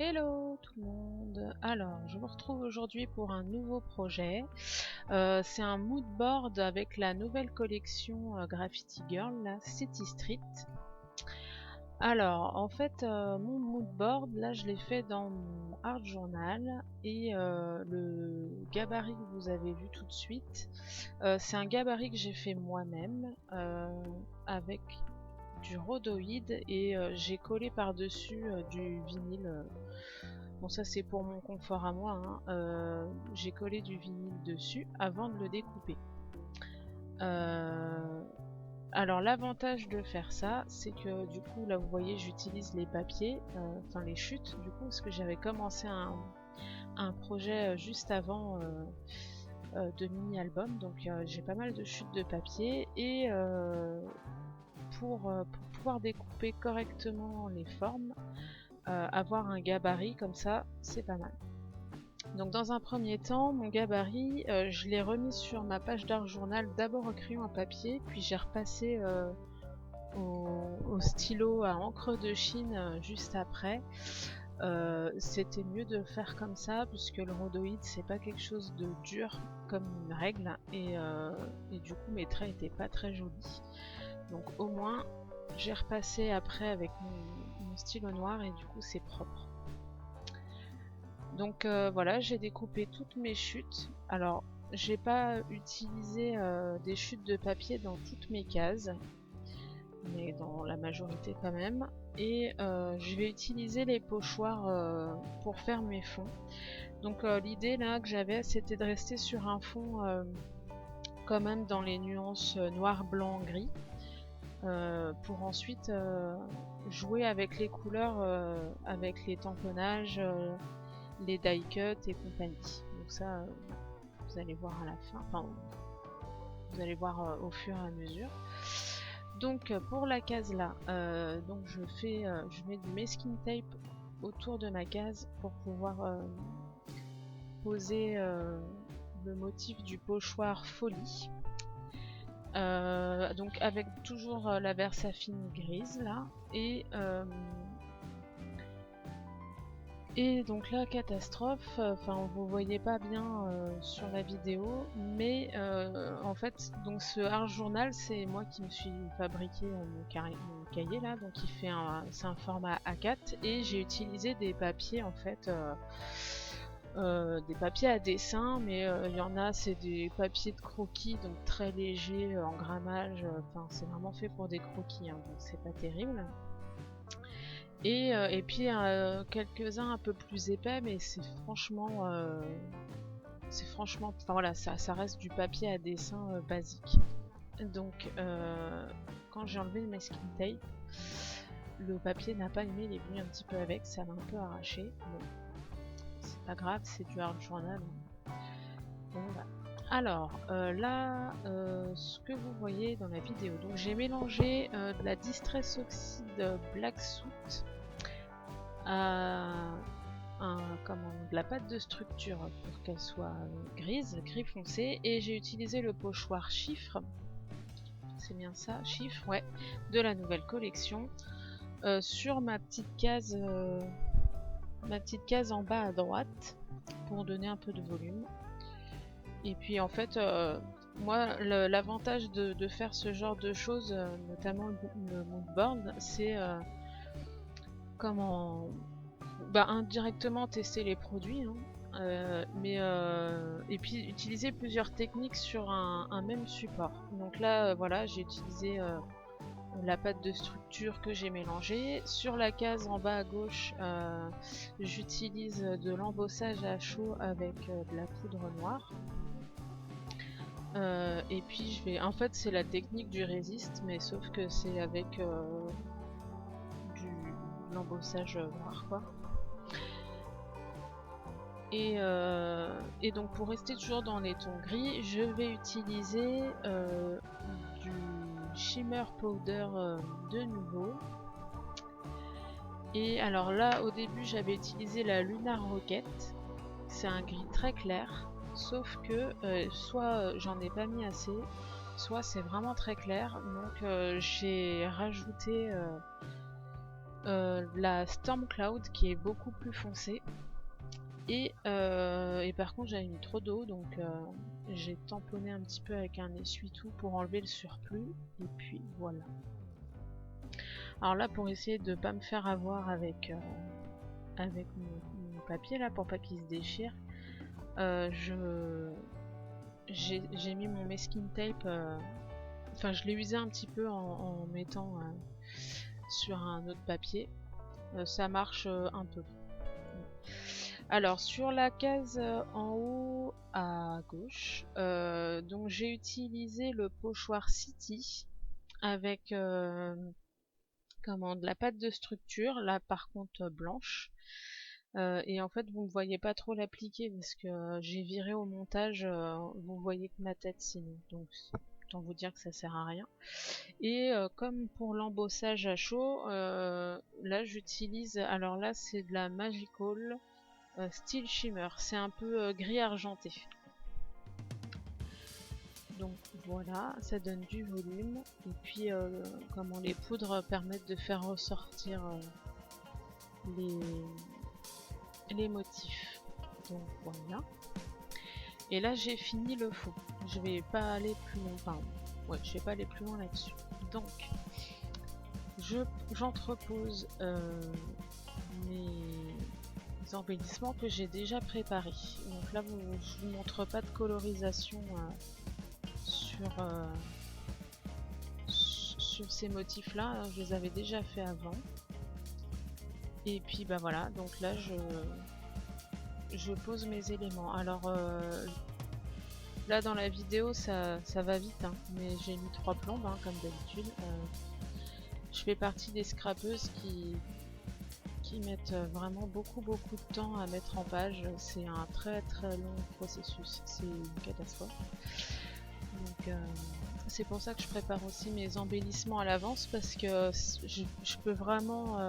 Hello tout le monde. Alors, je vous retrouve aujourd'hui pour un nouveau projet. C'est un mood board avec la nouvelle collection Graffiti Girl, la City Street. Alors, en fait, mon mood board, là, je l'ai fait dans mon art journal et le gabarit que vous avez vu tout de suite, c'est un gabarit que j'ai fait moi-même avec du rhodoïde et j'ai collé par-dessus du vinyle. Bon, ça c'est pour mon confort à moi, hein. J'ai collé du vinyle dessus avant de le découper. Euh, alors l'avantage de faire ça, c'est que du coup là vous voyez j'utilise les papiers, enfin les chutes du coup, parce que j'avais commencé un projet juste avant de mini-album, donc j'ai pas mal de chutes de papier et pour pouvoir découper correctement les formes, avoir un gabarit comme ça, c'est pas mal. Donc dans un premier temps, mon gabarit, je l'ai remis sur ma page d'art journal, d'abord au crayon à papier, puis j'ai repassé au stylo à encre de Chine juste après. C'était mieux de faire comme ça, puisque le rhodoïde c'est pas quelque chose de dur comme une règle, et du coup mes traits étaient pas très jolis. Donc au moins j'ai repassé après avec mon stylo noir et du coup c'est propre. Donc voilà, j'ai découpé toutes mes chutes. Alors, j'ai pas utilisé des chutes de papier dans toutes mes cases, mais dans la majorité quand même. Et je vais utiliser les pochoirs pour faire mes fonds. Donc l'idée là que j'avais, c'était de rester sur un fond quand même dans les nuances noir, blanc, gris. Pour ensuite jouer avec les couleurs, avec les tamponnages, les die cut et compagnie. Donc ça, vous allez voir à la fin, enfin vous allez voir au fur et à mesure. Donc pour la case là, donc je mets du masking tape autour de ma case pour pouvoir poser le motif du pochoir folie. Donc avec toujours la Versafine grise là, et donc la catastrophe, enfin vous voyez pas bien sur la vidéo, mais en fait donc ce art journal c'est moi qui me suis fabriqué mon cahier là, donc c'est un format A4 et j'ai utilisé des papiers en fait, des papiers à dessin, mais il y en a c'est des papiers de croquis donc très légers en grammage, enfin c'est vraiment fait pour des croquis, hein, donc c'est pas terrible. Et puis quelques-uns un peu plus épais, mais enfin voilà, ça reste du papier à dessin basique. Donc quand j'ai enlevé le masking tape, le papier n'a pas aimé, il est venu un petit peu avec, ça m'a un peu arraché. Bon, c'est pas grave, c'est du art journal. Bon, voilà. Alors là, ce que vous voyez dans la vidéo, donc j'ai mélangé de la Distress Oxide Black Soot à de la pâte de structure pour qu'elle soit grise, gris foncé, et j'ai utilisé le pochoir chiffre, c'est bien ça, chiffre, ouais, de la nouvelle collection, sur ma petite case en bas à droite pour donner un peu de volume. Et puis en fait, moi l'avantage de faire ce genre de choses, notamment le mood board, c'est comment indirectement tester les produits, hein, et puis utiliser plusieurs techniques sur un même support. Donc là, voilà, j'ai utilisé la pâte de structure que j'ai mélangée. Sur la case en bas à gauche, j'utilise de l'embossage à chaud avec de la poudre noire. Et puis en fait, c'est la technique du résiste, mais sauf que c'est avec de l'embossage noir, quoi. Et donc pour rester toujours dans les tons gris, je vais utiliser du shimmer powder de nouveau. Et alors là, au début, j'avais utilisé la Lunar Rocket. C'est un gris très clair, sauf que soit j'en ai pas mis assez, soit c'est vraiment très clair. Donc j'ai rajouté la Storm Cloud qui est beaucoup plus foncée. Et par contre j'avais mis trop d'eau, donc j'ai tamponné un petit peu avec un essuie-tout pour enlever le surplus. Et puis voilà. Alors là, pour essayer de pas me faire avoir avec mon papier là, pour pas qu'il se déchire, j'ai mis mon masking tape. Enfin, je l'ai usé un petit peu en mettant sur un autre papier. Ça marche un peu. Alors sur la case en haut à gauche, donc j'ai utilisé le pochoir City avec de la pâte de structure, là par contre blanche. Et en fait vous ne voyez pas trop l'appliquer parce que j'ai viré au montage, vous voyez que ma tête sinon, donc autant vous dire que ça sert à rien. Et comme pour l'embossage à chaud, là j'utilise, alors là c'est de la Magical Steel Shimmer, c'est un peu gris argenté. Donc voilà, ça donne du volume. Et puis comment les poudres permettent de faire ressortir les motifs. Donc voilà. Et là j'ai fini le fond. Je vais pas aller plus loin. Enfin, ouais, je vais pas aller plus loin là-dessus. Donc j'entrepose mes embellissements que j'ai déjà préparés. Donc là je vous montre pas de colorisation sur ces motifs là, je les avais déjà fait avant. Et puis bah voilà, donc là je pose mes éléments. Alors là dans la vidéo ça va vite, hein, mais j'ai mis 3 plombes hein, comme d'habitude. Je fais partie des scrapeuses qui mettent vraiment beaucoup de temps à mettre en page. C'est un très long processus, c'est une catastrophe. Donc c'est pour ça que je prépare aussi mes embellissements à l'avance, parce que je peux vraiment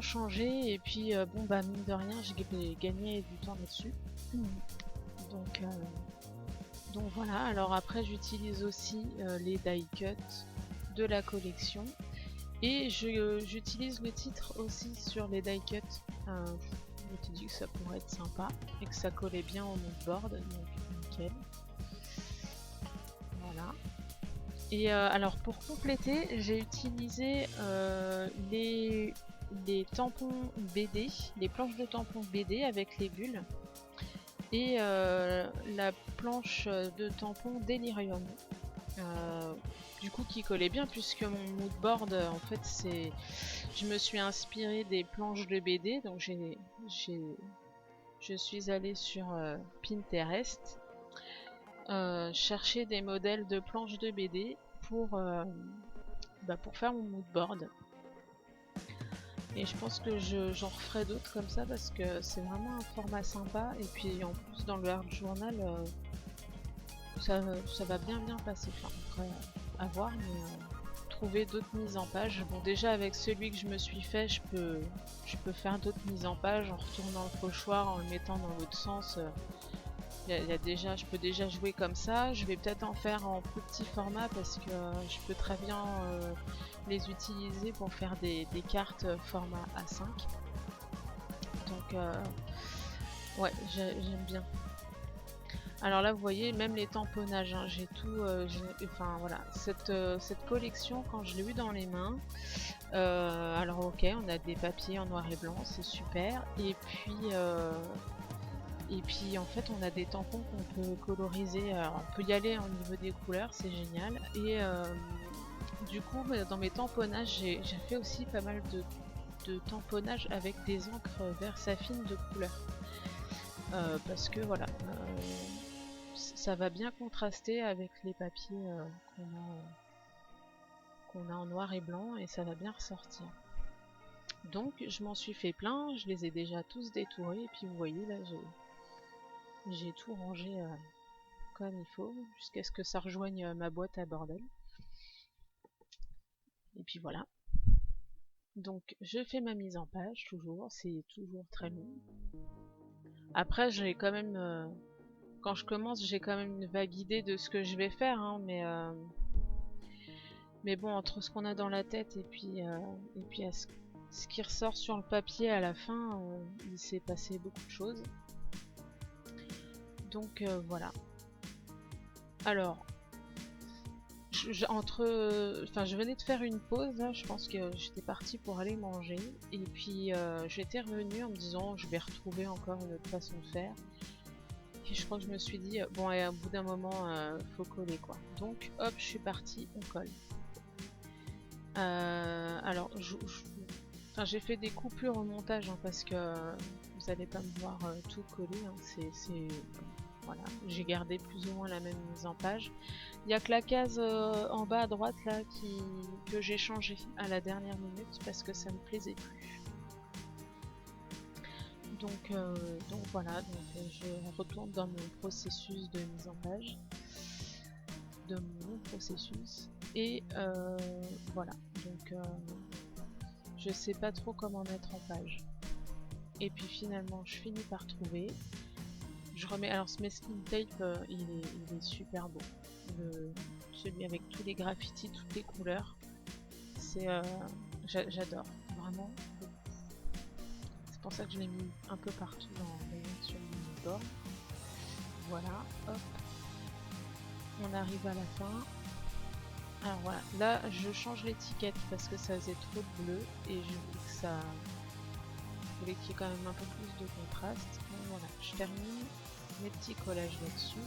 changer. Et puis bon bah mine de rien j'ai gagné du temps là-dessus. Donc voilà. Alors après j'utilise aussi les die cuts de la collection, et j'utilise le titre aussi sur les die cuts. Je me suis dit que ça pourrait être sympa et que ça collait bien au moodboard, donc nickel. Voilà. Et alors pour compléter, j'ai utilisé les tampons BD, les planches de tampons BD avec les bulles, et la planche de tampons Delirium. Du coup qui collait bien, puisque mon moodboard en fait je me suis inspirée des planches de BD, donc je suis allée sur Pinterest chercher des modèles de planches de BD pour faire mon moodboard. Et je pense que j'en referai d'autres comme ça, parce que c'est vraiment un format sympa. Et puis en plus dans le art journal ça va bien passer. Enfin après à voir, mais trouver d'autres mises en page. Bon déjà avec celui que je me suis fait, je peux faire d'autres mises en page en retournant le pochoir, en le mettant dans l'autre sens. Je peux déjà jouer comme ça. Je vais peut-être en faire en plus petit format, parce que je peux très bien les utiliser pour faire des cartes format A5. Donc ouais, j'aime bien. Alors là vous voyez même les tamponnages, hein, j'ai tout, enfin voilà, cette collection quand je l'ai eu dans les mains, alors ok, on a des papiers en noir et blanc, c'est super, et puis en fait on a des tampons qu'on peut coloriser. Alors, on peut y aller au niveau des couleurs, c'est génial. Et du coup dans mes tamponnages j'ai fait aussi pas mal de tamponnages avec des encres Versafine de couleur, parce que voilà, ça va bien contraster avec les papiers qu'on a en noir et blanc, et ça va bien ressortir. Donc je m'en suis fait plein, je les ai déjà tous détourés, et puis vous voyez là j'ai tout rangé comme il faut, jusqu'à ce que ça rejoigne ma boîte à bordel. Et puis voilà. Donc je fais ma mise en page, toujours, c'est toujours très long. Après j'ai quand même, quand je commence, j'ai quand même une vague idée de ce que je vais faire, hein, Mais bon, entre ce qu'on a dans la tête et puis ce qui ressort sur le papier à la fin, il s'est passé beaucoup de choses. Donc voilà. Alors, je venais de faire une pause, là, je pense que j'étais partie pour aller manger. Et puis j'étais revenue en me disant, je vais retrouver encore une autre façon de faire. Et je crois que je me suis dit, bon, et au bout d'un moment, faut coller quoi. Donc hop, je suis partie, on colle. Alors, j'ai fait des coupures au montage hein, parce que vous n'allez pas me voir tout coller. Hein, voilà, j'ai gardé plus ou moins la même mise en page. Il n'y a que la case en bas à droite là que j'ai changé à la dernière minute parce que ça me plaisait plus. Donc voilà, je retourne dans mon processus de mise en page, de mon processus, et voilà. Donc je sais pas trop comment mettre en page. Et puis finalement, je finis par trouver. Je remets. Alors ce masking tape, il est super beau. Celui avec tous les graffitis, toutes les couleurs. C'est, j'adore vraiment. C'est pour ça que je l'ai mis un peu partout sur mon bord. Voilà, hop. On arrive à la fin. Alors voilà, là je change l'étiquette parce que ça faisait trop de bleu et je voulais que ça. Je voulais qu'il y ait quand même un peu plus de contraste. Donc voilà, je termine mes petits collages là-dessus.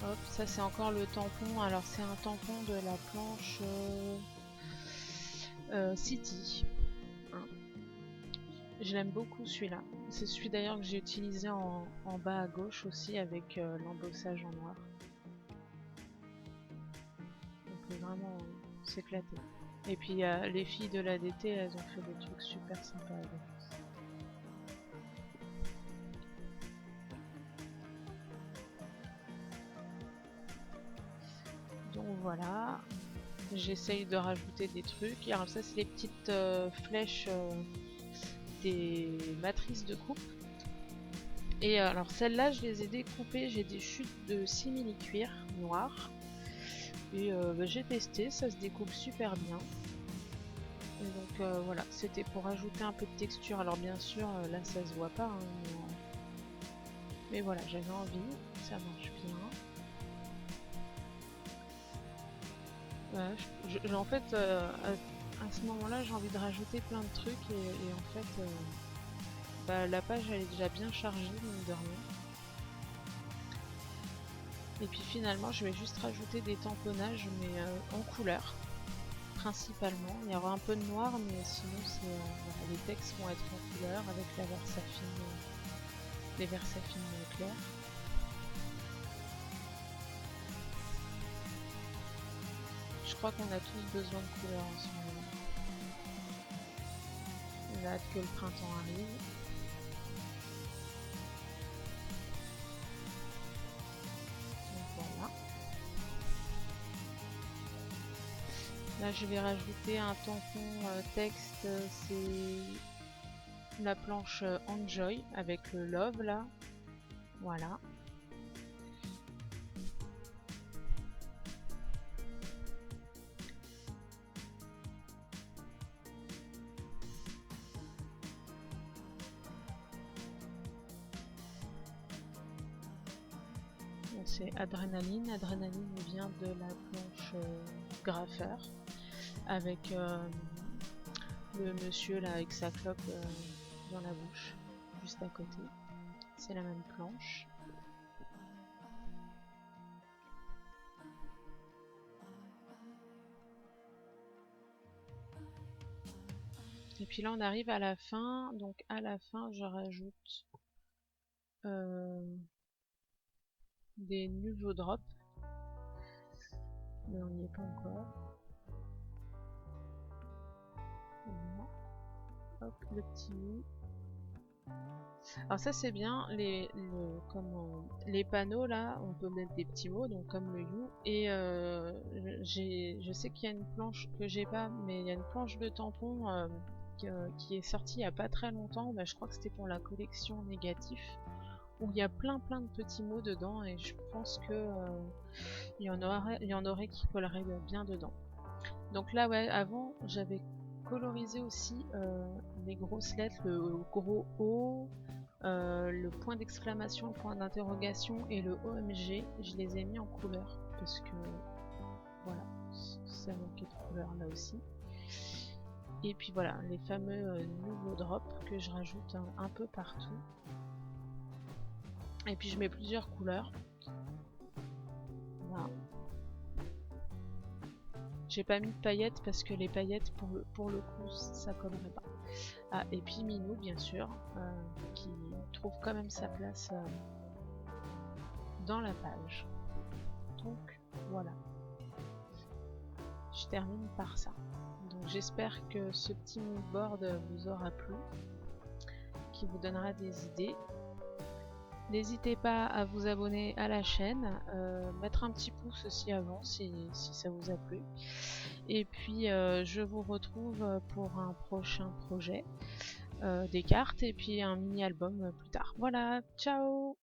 Hop, ça c'est encore le tampon. Alors c'est un tampon de la planche City. Hein. Je l'aime beaucoup celui-là. C'est celui d'ailleurs que j'ai utilisé en bas à gauche aussi avec l'embossage en noir. On peut vraiment s'éclater. Et puis les filles de l'ADT, elles ont fait des trucs super sympas avec. Donc voilà, j'essaye de rajouter des trucs. Alors ça c'est les petites flèches des matrices de coupe. Et alors celles-là je les ai découpées, j'ai des chutes de simili cuir noir. Et j'ai testé, ça se découpe super bien. Et donc voilà, c'était pour ajouter un peu de texture. Alors bien sûr là ça se voit pas, hein, mais voilà, j'avais envie, ça marche bien. En fait, à ce moment-là, j'ai envie de rajouter plein de trucs et en fait, la page elle est déjà bien chargée, mine de rien. Et puis finalement, je vais juste rajouter des tamponnages, mais en couleur, principalement. Il y aura un peu de noir, mais sinon, voilà, les textes vont être en couleur avec la Versafine, les Versafine clairs. Je crois qu'on a tous besoin de couleurs en ce moment. On a hâte que le printemps arrive. Donc voilà. Là je vais rajouter un tampon texte, c'est la planche Enjoy avec le love là. Voilà. C'est Adrénaline. Adrénaline vient de la planche graffeur avec le monsieur là avec sa clope dans la bouche juste à côté. C'est la même planche. Et puis là on arrive à la fin, donc à la fin je rajoute des nouveaux drops, mais on n'y est pas encore. Voilà. Hop, le petit mou. Alors ça c'est bien, les panneaux là, on peut mettre des petits mots, donc comme le you, et je sais qu'il y a une planche que j'ai pas, mais il y a une planche de tampon qui est sorti il n'y a pas très longtemps. Bah, je crois que c'était pour la collection négatif, où il y a plein de petits mots dedans, et je pense que il y en aurait qui colleraient bien dedans. Donc là, ouais, avant j'avais colorisé aussi les grosses lettres, le gros O, le point d'exclamation, le point d'interrogation et le OMG. Je les ai mis en couleur parce que voilà, ça manquait de couleur là aussi. Et puis voilà, les fameux nouveaux drops que je rajoute un peu partout. Et puis je mets plusieurs couleurs. Voilà. J'ai pas mis de paillettes parce que les paillettes pour le coup ça collerait pas. Ah, et puis Minou bien sûr, qui trouve quand même sa place dans la page. Donc voilà. Je termine par ça. Donc j'espère que ce petit moodboard vous aura plu, qui vous donnera des idées. N'hésitez pas à vous abonner à la chaîne, mettre un petit pouce aussi avant si ça vous a plu. Et puis je vous retrouve pour un prochain projet, des cartes et puis un mini album plus tard. Voilà, ciao!